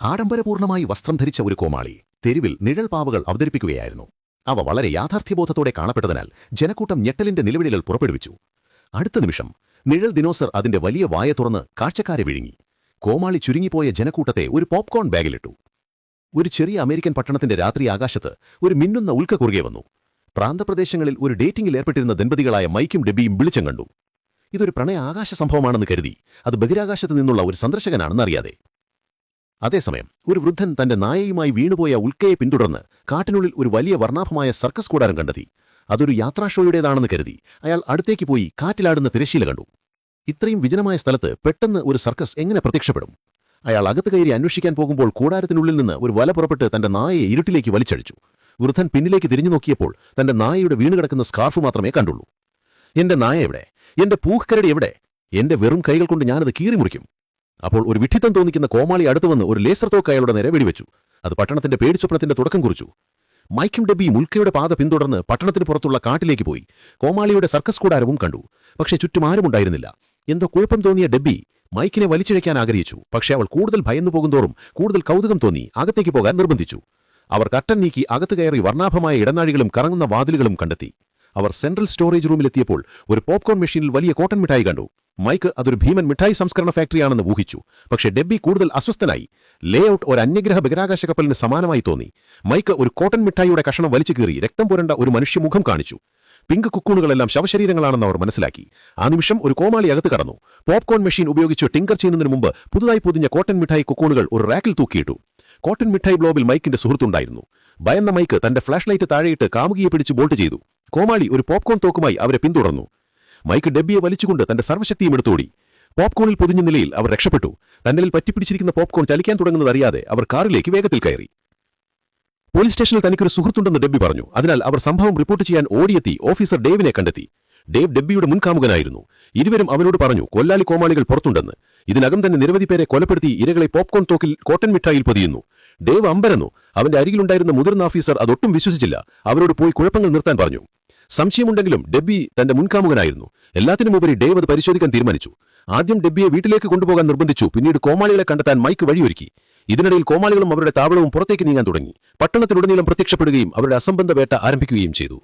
ആഡംബരപൂർണമായി വസ്ത്രം ധരിച്ച ഒരു കോമാളി തെരുവിൽ നിഴൽ പാവകൾ അവതരിപ്പിക്കുകയായിരുന്നു. അവ വളരെ യാഥാർത്ഥ്യബോധത്തോടെ കാണപ്പെട്ടതിനാൽ ജനക്കൂട്ടം ഞെട്ടലിന്റെ നിലവിളികൾ പുറപ്പെടുവിച്ചു. അടുത്ത നിമിഷം നിഴൽ ദിനോസർ അതിന്റെ വലിയ വായ തുറന്ന് കാഴ്ചക്കാരെ വിഴുങ്ങി. കോമാളി ചുരുങ്ങിപ്പോയ ജനക്കൂട്ടത്തെ ഒരു പോപ്കോൺ ബാഗിലിട്ടു. ഒരു ചെറിയ അമേരിക്കൻ പട്ടണത്തിന്റെ രാത്രി ആകാശത്ത് ഒരു മിന്നുന്ന ഉൽക്ക കുറുകെ വന്നു. പ്രാന്തപ്രദേശങ്ങളിൽ ഒരു ഡേറ്റിംഗിൽ ഏർപ്പെട്ടിരുന്ന ദമ്പതികളായ മൈക്കും ഡെബിയും വെളിച്ചം കണ്ടു. ഇതൊരു പ്രണയ ആകാശ സംഭവമാണെന്ന് കരുതി അത് ബഹിരാകാശത്ത് നിന്നുള്ള ഒരു സന്ദർശകനാണെന്നറിയാതെ. അതേസമയം ഒരു വൃദ്ധൻ തന്റെ നായയുമായി വീണുപോയ ഉൽക്കയെ പിന്തുടർന്ന് കാട്ടിനുള്ളിൽ ഒരു വലിയ വർണ്ണാഭമായ സർക്കസ് കൂടാരം കണ്ടെത്തി. അതൊരു യാത്രാഷോയുടേതാണെന്ന് കരുതി അയാൾ അടുത്തേക്ക് പോയി കാറ്റിലാടുന്ന തിരശ്ശീല കണ്ടു. ഇത്രയും വിജനമായ സ്ഥലത്ത് പെട്ടെന്ന് ഒരു സർക്കസ് എങ്ങനെ പ്രത്യക്ഷപ്പെടും? അയാൾ അകത്ത് കയറി അന്വേഷിക്കാൻ പോകുമ്പോൾ കൂടാരത്തിനുള്ളിൽ നിന്ന് ഒരു വല പുറപ്പെട്ട് തന്റെ നായയെ ഇരുട്ടിലേക്ക് വലിച്ചഴിച്ചു. വൃദ്ധൻ പിന്നിലേക്ക് തിരിഞ്ഞു നോക്കിയപ്പോൾ തന്റെ നായയുടെ വീണുകിടക്കുന്ന സ്കാർഫ് മാത്രമേ കണ്ടുള്ളൂ. എന്റെ നായ എവിടെ? എന്റെ പൂക്കരടി എവിടെ? എന്റെ വെറും കൈകൾ കൊണ്ട് ഞാനത് കീറിമുറിക്കും. അപ്പോൾ ഒരു വിഡ്ഢിത്തം തോന്നിക്കുന്ന കോമാളി അടുത്തുവന്ന് ഒരു ലേസർ തോക്ക് അയാളുടെ നേരെ വെടിവെച്ചു. അത് പട്ടണത്തിന്റെ പേടിസ്വപ്നത്തിന്റെ തുടക്കം കുറിച്ചു. മൈക്കും ഡെബിയും ഉൽക്കയുടെ പാത പിന്തുടർന്ന് പട്ടണത്തിന് പുറത്തുള്ള കാട്ടിലേക്ക് പോയി. കോമാളിയുടെ സർക്കസ് കൂടാരവും കണ്ടു. പക്ഷേ ചുറ്റും ആരുമുണ്ടായിരുന്നില്ല. എന്തോ കുഴപ്പം തോന്നിയ ഡെബി മൈക്കിനെ വലിച്ചിഴയ്ക്കാൻ ആഗ്രഹിച്ചു. പക്ഷേ അവൾ കൂടുതൽ ഭയന്നു പോകുന്തോറും കൂടുതൽ കൗതുകം തോന്നി അകത്തേക്ക് പോകാൻ നിർബന്ധിച്ചു. അവർ കർട്ടൻ നീക്കി അകത്ത് കയറി വർണ്ണാഭമായ ഇടനാഴികളും കറങ്ങുന്ന വാതിലുകളും കണ്ടെത്തി. അവർ സെൻട്രൽ സ്റ്റോറേജ് റൂമിലെത്തിയപ്പോൾ ഒരു പോപ്കോൺ മെഷീനിൽ വലിയ കോട്ടൺ മിഠായി കണ്ടു. മൈക്ക് അതൊരു ഭീമൻ മിഠായി സംസ്കരണ ഫാക്ടറിയാണെന്ന് ഊഹിച്ചു. പക്ഷേ ഡെബി കൂടുതൽ അസ്വസ്ഥനായി. ലേഔട്ട് ഒരു അന്യഗ്രഹ ബഹിരാകാശ കപ്പലിന് സമാനമായി തോന്നി. മൈക്ക് ഒരു കോട്ടൺ മിഠായിയുടെ കഷണം വലിച്ചു കീറി രക്തം പുരണ്ട ഒരു മനുഷ്യമുഖം കാണിച്ചു. പിങ്ക് കുക്കൂണുകളെല്ലാം ശവശരീരങ്ങളാണെന്ന് അവർ മനസ്സിലാക്കി. ആ നിമിഷം ഒരു കോമാളി അകത്ത് കടന്നു. പോപ്കോൺ മെഷീൻ ഉപയോഗിച്ച് ടിങ്കർ ചെയ്യുന്നതിന് മുമ്പ് പുതുതായി പൊതിഞ്ഞ കോട്ടൺ മിഠായി കുക്കൂണുകൾ ഒരു റാക്കിൽ തൂക്കിയിട്ടു. കോട്ടൺ മിഠായി ബ്ലോബിൽ മൈക്കിന്റെ സുഹൃത്തുണ്ടായിരുന്നു. ഭയന്ന മൈക്ക് തന്റെ ഫ്ലാഷ് ലൈറ്റ് താഴെയിട്ട് കാമുകിയെ പിടിച്ച് ബോൾട്ട് ചെയ്തു. കോമാളി ഒരു പോപ്കോൺ തോക്കുമായി അവരെ പിന്തുടർന്നു. മൈക്ക് ഡെബിയെ വലിച്ചുകൊണ്ട് തന്റെ സർവ്വശക്തിയും എടുത്തോടി. പോപ്കോണിൽ പൊതിഞ്ഞ നിലയിൽ അവർ രക്ഷപ്പെട്ടു. തന്നിൽ പറ്റിപ്പിടിച്ചിരിക്കുന്ന പോപ്കോൺ ചലിക്കാൻ തുടങ്ങുന്നതറിയാതെ അവർ കാറിലേക്ക് വേഗത്തിൽ കയറി. പോലീസ് സ്റ്റേഷനിൽ തനിക്കൊരു സുഹൃത്തുണ്ടെന്ന് ഡെബി പറഞ്ഞു. അതിനാൽ അവർ സംഭവം റിപ്പോർട്ട് ചെയ്യാൻ ഓടിയെത്തി ഓഫീസർ ഡേവിനെ കണ്ടെത്തി. ഡേവ് ഡെബിയുടെ മുൻകാമുകനായിരുന്നു. ഇരുവരും അവനോട് പറഞ്ഞു കൊല്ലാളി കോമാളികൾ പുറത്തുണ്ടെന്ന്. ഇതിനകം തന്നെ നിരവധി പേരെ കൊലപ്പെടുത്തി ഇരകളെ പോപ്കോൺ തോക്കിൽ കോട്ടൺ മിഠായിൽ പൊതിയുന്നു. ഡേവ് അമ്പരന്നു. അവന്റെ അരികിലുണ്ടായിരുന്ന മുതിർന്ന ഓഫീസർ അതൊട്ടും വിശ്വസിച്ചില്ല. അവരോട് പോയി കുഴപ്പങ്ങൾ നിർത്താൻ പറഞ്ഞു. സംശയമുണ്ടെങ്കിലും ഡെബി തന്റെ മുൻകാമുകനായിരുന്നു. എല്ലാത്തിനുമുപരി ഡേവ് അത് പരിശോധിക്കാൻ തീരുമാനിച്ചു. ആദ്യം ഡെബിയെ വീട്ടിലേക്ക് കൊണ്ടുപോകാൻ നിർബന്ധിച്ചു. പിന്നീട് കോമാളികളെ കണ്ടെത്താൻ മൈക്ക് വഴിയൊരുക്കി. ഇതിനിടയിൽ കോമാളികളും അവരുടെ താവളവും പുറത്തേക്ക് നീങ്ങാൻ തുടങ്ങി. പട്ടണത്തിലുടനീളം പ്രത്യക്ഷപ്പെടുകയും അവരുടെ അസംബന്ധ വേട്ട ആരംഭിക്കുകയും ചെയ്തു.